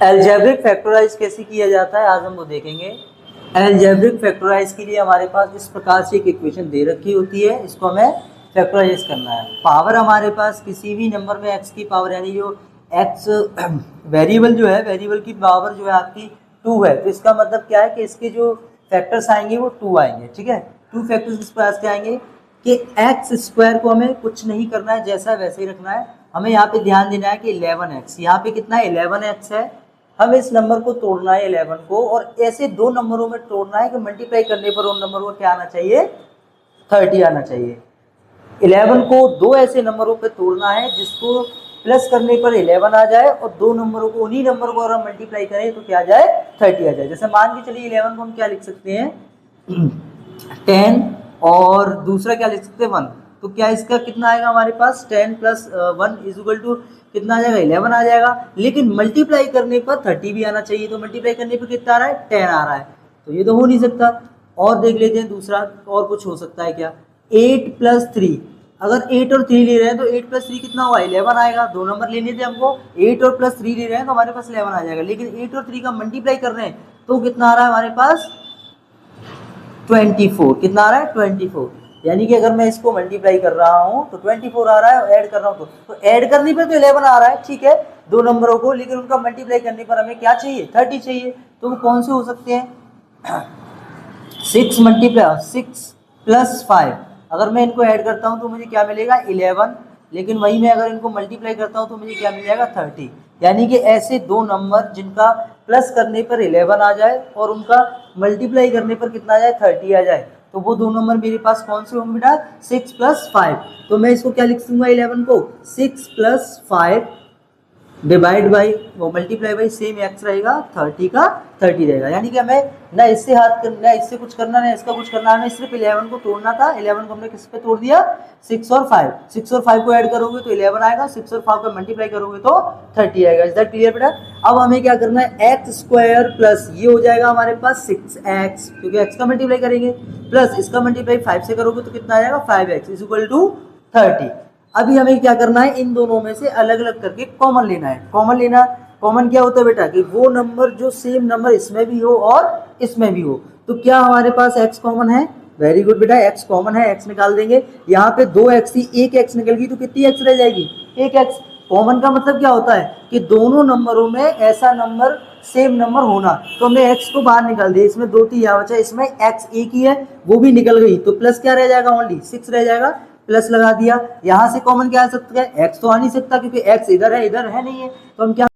Algebraic factorise कैसे किया जाता है आज हम वो देखेंगे। अलजेब्रिक फैक्टराइज के लिए हमारे पास इस प्रकार से एक इक्वेशन दे रखी होती है, इसको हमें फैक्टराइज करना है। पावर हमारे पास किसी भी नंबर में x की पावर यानी जो x वेरिएबल जो है, वेरिएबल की पावर जो है आपकी 2 है, तो इसका मतलब क्या है कि इसके जो फैक्टर्स आएंगे वो 2 आएंगे। ठीक है, 2 फैक्टर्स किस प्रकार से आएंगे कि एक्स स्क्वायर को हमें कुछ नहीं करना है, जैसा वैसे ही रखना है। हमें यहाँ पे ध्यान देना है कि 11x, यहाँ पे कितना है 11x है, हमें इस नंबर को तोड़ना है 11 को, और ऐसे दो नंबरों में तोड़ना है कि मल्टीप्लाई करने पर उन नंबरों को क्या आना चाहिए, 30 आना चाहिए। 11 को दो ऐसे नंबरों पे तोड़ना है जिसको प्लस करने पर 11 आ जाए, और दो नंबरों को, उन्हीं नंबर को अगर हम मल्टीप्लाई करें तो क्या आ जाए, 30 आ जाए। जैसे मान के चलिए 11 को हम क्या लिख सकते हैं 10, और दूसरा क्या लिख सकते हैं 1, तो क्या इसका कितना आएगा हमारे पास 10 प्लस 1 इज इक्वल टू कितना आ जाएगा 11 आ जाएगा। लेकिन मल्टीप्लाई करने पर 30 भी आना चाहिए, तो मल्टीप्लाई करने पर कितना आ रहा है 10 आ रहा है, तो ये तो हो नहीं सकता। और देख लेते हैं दूसरा, और कुछ हो सकता है क्या, 8 प्लस 3, अगर 8 और 3 ले रहे हैं तो 8 प्लस 3 कितना हुआ 11 आएगा। दो नंबर लेने थे हमको, 8 और प्लस 3 ले रहे हैं तो हमारे पास 11 आ जाएगा। लेकिन 8 और 3 का मल्टीप्लाई कर रहे हैं तो कितना आ रहा है हमारे पास 24, कितना आ रहा है 24, यानी कि अगर मैं इसको मल्टीप्लाई कर रहा हूँ तो 24 आ रहा है, और ऐड कर रहा हूँ तो ऐड करने पर तो 11 आ रहा है, ठीक है, दो नंबरों को, लेकिन उनका मल्टीप्लाई करने पर हमें क्या चाहिए 30 चाहिए। तो वो कौन से हो सकते हैं 6 प्लस 5, अगर मैं इनको ऐड करता हूँ तो मुझे क्या मिलेगा 11, लेकिन वही मैं अगर इनको मल्टीप्लाई करता हूँ तो मुझे क्या मिल जाएगा 30। यानी कि ऐसे दो नंबर जिनका प्लस करने पर 11 आ जाए और उनका मल्टीप्लाई करने पर कितना आ जाए 30 आ जाए, तो वो दो नंबर मेरे पास कौन से होंगे बेटा 6 प्लस 5। तो मैं इसको क्या लिख दूंगा 11 को 6 प्लस 5 डिवाइड बाई वो मल्टीप्लाई बाई सेम एक्स रहेगा 30 का 30 रहेगा। यानी कि हमें ना इससे हाथ करना, इससे कुछ करना, ना इसका कुछ करना, हमें सिर्फ 11 को तोड़ना था। 11 को हमने किस पे तोड़ दिया 6 और 5, 6 और 5 को ऐड करोगे तो 11 आएगा, 6 और 5 को मल्टीप्लाई करोगे तो 30 आएगा। इज दैट क्लियर बेटा। अब हमें क्या करना है एक्स स्क्वायर प्लस ये हो जाएगा हमारे पास 6x, क्योंकि x का मल्टीप्लाई करेंगे, प्लस इसका मल्टीप्लाई 5 से करोगे तो कितना आ जाएगा 5x इज इक्वल टू 30। अभी हमें क्या करना है इन दोनों में से अलग अलग करके कॉमन लेना है। कॉमन लेना, कॉमन क्या होता है बेटा कि वो नंबर जो सेम नंबर इसमें भी हो और इसमें भी हो। तो क्या हमारे पास x कॉमन है, वेरी गुड बेटा, x कॉमन है, x निकाल देंगे। यहाँ पे 2x थी, एक x निकल गई तो कितनी x रह जाएगी 1x। कॉमन का मतलब क्या होता है कि दोनों नंबरों में ऐसा नंबर सेम नंबर होना, तो हमने x को बाहर निकाल दिया, इसमें 2 थी, यहाँ बचा इसमें x एक ही है वो भी निकल गई, तो प्लस क्या रह जाएगा ओनली 6 रह जाएगा, प्लस लगा दिया। यहाँ से कॉमन क्या आ सकता है x तो आ नहीं सकता क्योंकि x इधर है इधर है नहीं है, तो हम क्या